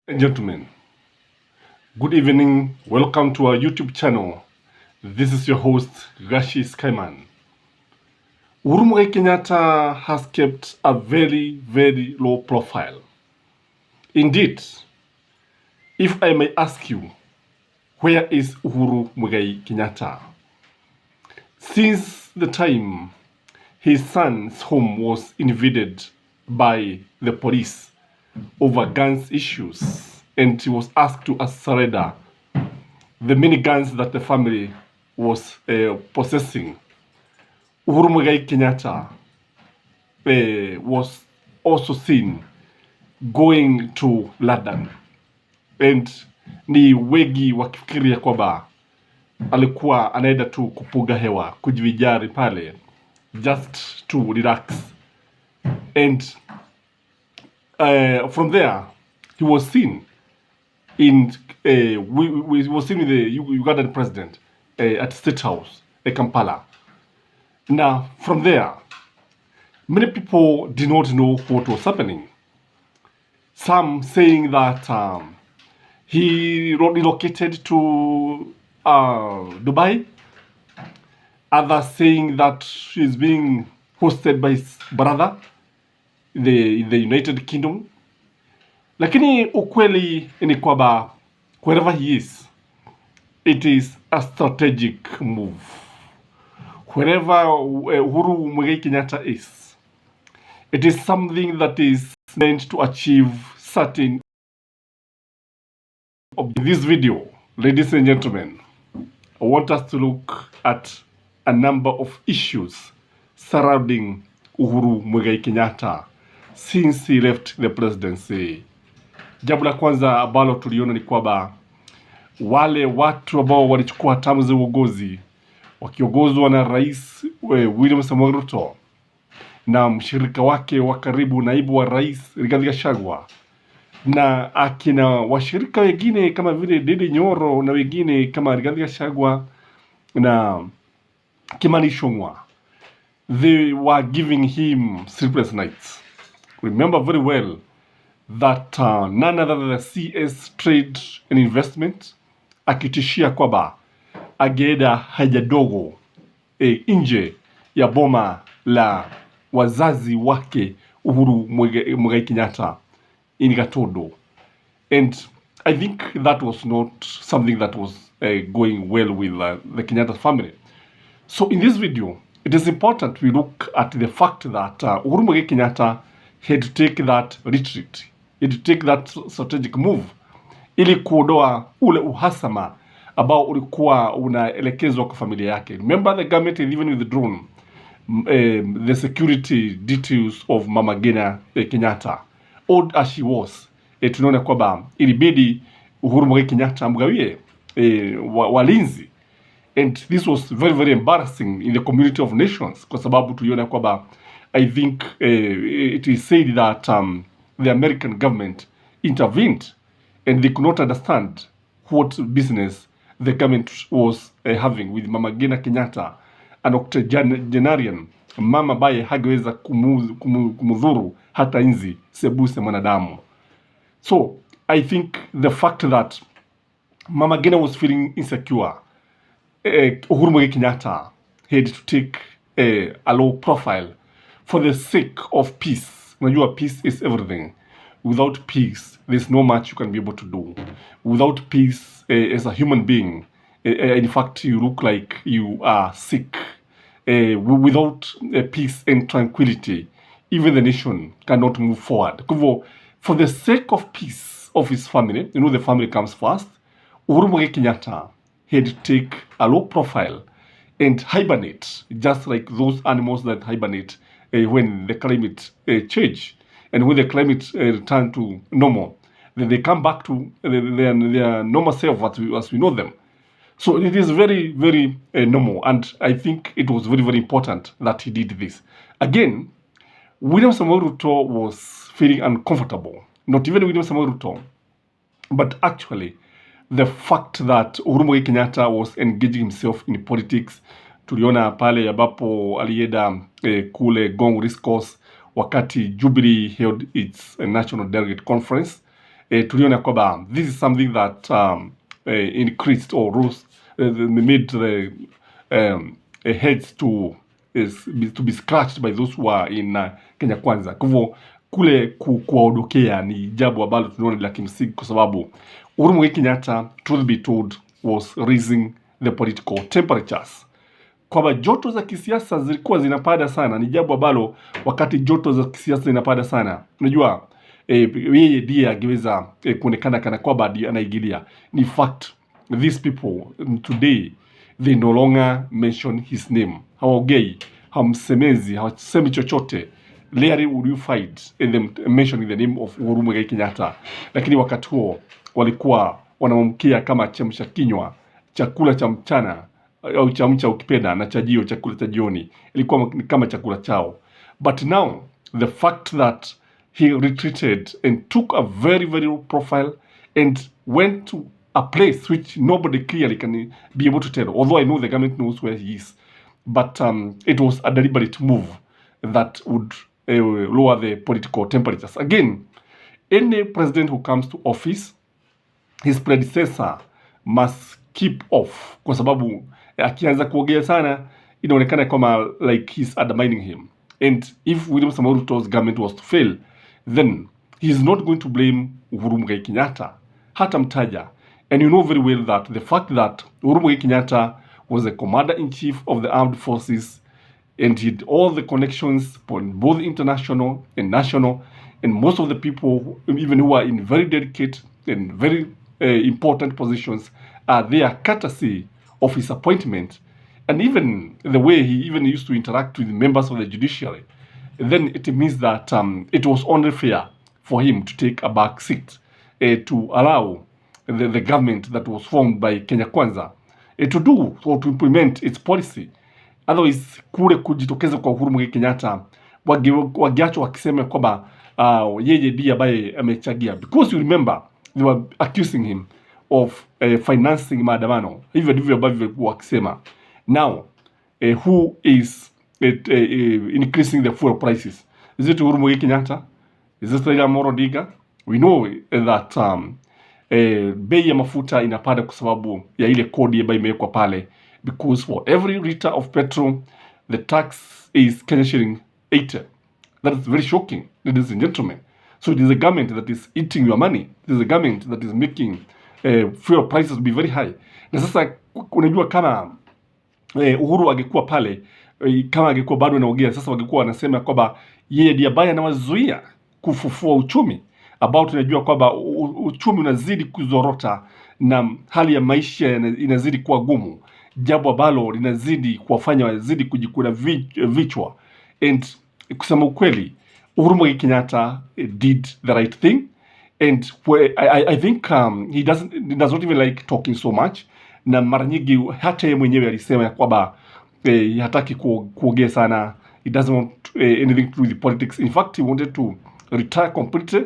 And gentlemen, good evening. Welcome to our YouTube channel. This is your host, Gachie Skyman. UHURU Kenyatta has kept a very, very low profile. Indeed, if I may ask you, where is UHURU Kenyatta? Since the time his son's home was invaded by the police over guns issues, and he was asked to surrender the many guns that the family was possessing, UHURU Kenyatta was also seen going to London, and ni wengi wakifikiria kwamba alikuwa anaenda tu kupuga hewa, kujivijari pale, just to relax. And from there he was seen in we was seen with the Ugandan president at State House, Kampala. Now from there, many people did not know what was happening. Some saying that he relocated to Dubai. Others saying that he's being hosted by his brother in the United Kingdom. Lakini ukweli ni kwamba wherever he is, it is a strategic move. Wherever UHURU Kenyatta is, it is something that is meant to achieve certain. In this video, ladies and gentlemen, I want us to look at a number of issues surrounding UHURU Kenyatta since he left the presidency. Jambo la kwanza ambalo tuliona ni kwamba wale watu ambao walichukua hatamu za uongozi wakiongozwa na Rais William Samoei Ruto na mshirika wake wa karibu naibu wa rais Rigathi Gachagua na akina washirika wengine kama vile Dede Nyoro na wengine kama Rigathi Gachagua na Kimani Ichung'wah, they were giving him sleepless nights. Remember very well that none other than the CS Trade and Investment akitishia kwamba ageenda haja dogo nje ya boma la wazazi wake UHURU Kenyatta in Gatondo. And I think that was not something that was going well with the Kenyatta family. So in this video, it is important we look at the fact that UHURU Kenyatta had to take that retreat. He had to take that strategic move ili kuondoa ule uhasama ambao ulikuwa unaelekezwa kwa familia yake. Remember, the government had even withdrawn the security details of Mama Ngina Kenyatta. Old as she was, tunaona kwamba ilibidi UHURU Kenyatta amgawie walinzi. And this was very, very embarrassing in the community of nations, kwa sababu tuliona kwamba I think it is said that the American government intervened and they could not understand what business the government was having with Mama Ngina Kenyatta, an octogenarian mama ambaye hageweza kumudhuru hata inzi sebuse mwanadamu. So I think the fact that Mama Ngina was feeling insecure, UHURU Kenyatta had to take a low profile for the sake of peace. Unajua, peace is everything. Without peace, there's no much you can be able to do. Without peace, as a human being, in fact, you look like you are sick. Without peace and tranquility, even the nation cannot move forward. For the sake of peace of his family, you know, the family comes first, UHURU Kenyatta had to take a low profile and hibernate, just like those animals that hibernate when the climate change. And when the climate return to normal, then they come back to their normal self as we know them. So it is very, very normal. And I think it was very, very important that he did this. Again, William Samoei Ruto was feeling uncomfortable. Not even William Samoei Ruto, but actually the fact that UHURU Kenyatta was engaging himself in politics. Tuliona pale ambapo alienda kule Gong Race Course wakati Jubilee held its national delegate conference tuliona kwamba this is something that increased or rose made the heads to be scratched by those who are in Kenya Kwanza. Kwa hivyo kule kuwaondokea ni jambo ambalo tunaona la kimsingi, kwa sababu Uhuru Muigai Kenyatta, truth be told, was raising the political temperatures. Kwamba joto za kisiasa zilikuwa zinapanda sana. Ni jambo ambalo wakati joto za kisiasa zinapanda sana, unajua yeye ndiye angeweza kuonekana kana kwamba anaigilia. In fact, these people today, they no longer mention his name. Hawaongei, hamsemezi, hawasemi chochote. Rarely would you find them mentioning the name of Uhuru Muigai Kenyatta. Lakini wakati huo walikuwa wanamkia kama chemsha kinywa, chakula cha mchana au chamcha ukipenda, na chajio, chakula cha jioni. Ilikuwa kama chakula chao. But now the fact that he retreated and took a very, very low profile and went to a place which nobody clearly can be able to tell, although I know the government knows where he is. But it was a deliberate move that would lower the political temperatures. Again, any president who comes to office, his predecessor must keep off, kwa sababu akianza kuongea sana inaonekana kama like he's undermining him. And if William Samoei Ruto's government was to fail, then he's not going to blame Uhuru Muigai Kenyatta. Hata mtaja. And you know very well that the fact that Uhuru Muigai Kenyatta was the commander-in-chief of the armed forces and he had all the connections, both international and national, and most of the people, even who are in very delicate and very important positions, are there courtesy of his appointment, and even the way he even used to interact with members of the judiciary. Then it means that it was only fair for him to take a back seat to allow the government that was formed by Kenya Kwanza to do or to implement its policy. Otherwise, kule kujitokeza kwa Uhuru Muigai Kenyatta wagiacho wakisema kwamba yeye ndiye ambaye amechagia, because you remember they were accusing him of financing maandamano. Hivyo ndivyo ambavyo wakisema. Now, who is increasing the fuel prices? Is it Uhuru Muigai Kenyatta? Is it Raila Amolo Odinga? We know that bei ya mafuta inapanda kwa sababu ya ile kodi ambayo imewekwa pale, because for every liter of petrol the tax is Kenya shilling 80. That is very shocking, ladies and gentlemen. So it is a government that is eating your money. It is a government that is making fuel prices be very high. Na sasa unajua kama Uhuru angekuwa pale, kama angekuwa bado anaongea sasa, wangekuwa wanasema kwamba yeye ndiye ambaye anawazuia kufufua uchumi, ambao tunajua kwamba uchumi unazidi kuzorota na hali ya maisha inazidi kuwa gumu, jambo ambalo linazidi kuwafanya wazidi kujikuna vichwa. And kusema ukweli, Uhuru Muigai Kenyatta did the right thing, and I think he does not even like talking so much. Na mara nyingi hata yeye mwenyewe alisema ya kwamba hataki kuongea sana. He doesn't want anything to do with politics. In fact, he wanted to retire completely,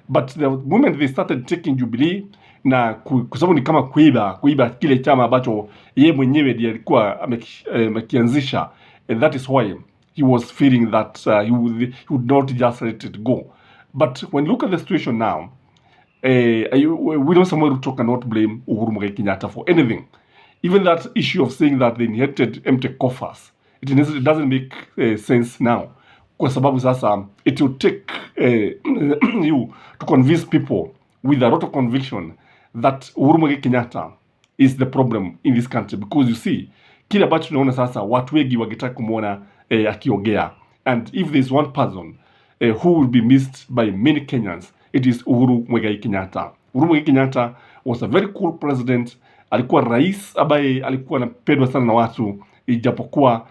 but the moment they started taking Jubilee, na kwa sababu ni kama kuiba kile chama ambacho yeye mwenyewe ndiye alikuwa amekianzisha, and that is why he was feeling that he would not just let it go. But when you look at the situation now, William Samoei Ruto cannot blame Uhuru Muigai Kenyatta for anything. Even that issue of saying that they inherited empty coffers, it doesn't make sense now. Kwa sababu sasa it will take you to convince people with a lot of conviction that Uhuru Muigai Kenyatta is the problem in this country, because you see kile ambacho tunaona sasa, watu wengi wangetaka kumuona akiongea, and if there's one person who will be missed by many Kenyans, it is Uhuru Muigai Kenyatta. Uhuru Muigai Kenyatta was a very cool president. Alikuwa rais ambaye alikuwa anapendwa sana na watu, ijapokuwa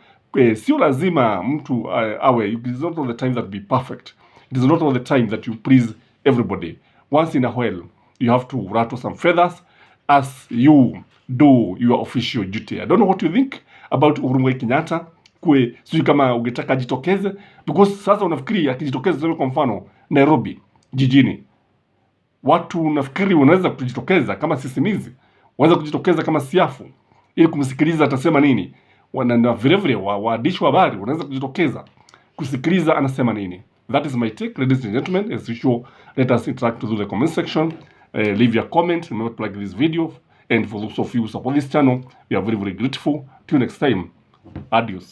sio lazima mtu awe. It is not all the time that be perfect. It is not all the time that you please everybody. Once in a while, you have to rattle some feathers as you do your official duty. I don't know what you think about Uhuru Muigai Kenyatta. Sio kama ungetaka ajitokeze, because sasa unafikiri akijitokeza kwa mfano Nairobi jijini, watu nafikiri wanaweza kujitokeza kama sisimizi, wanaweza kujitokeza kama siafu ili kumsikiliza atasema nini. Na vile vile waandishi wa habari wanaweza kujitokeza kusikiliza anasema nini. That is my take, ladies and gentlemen. As usual, let us interact through the comment section. Leave your comment. Remember to like this video. And for those of you who support this channel, we are very, very grateful. Till next time, adios.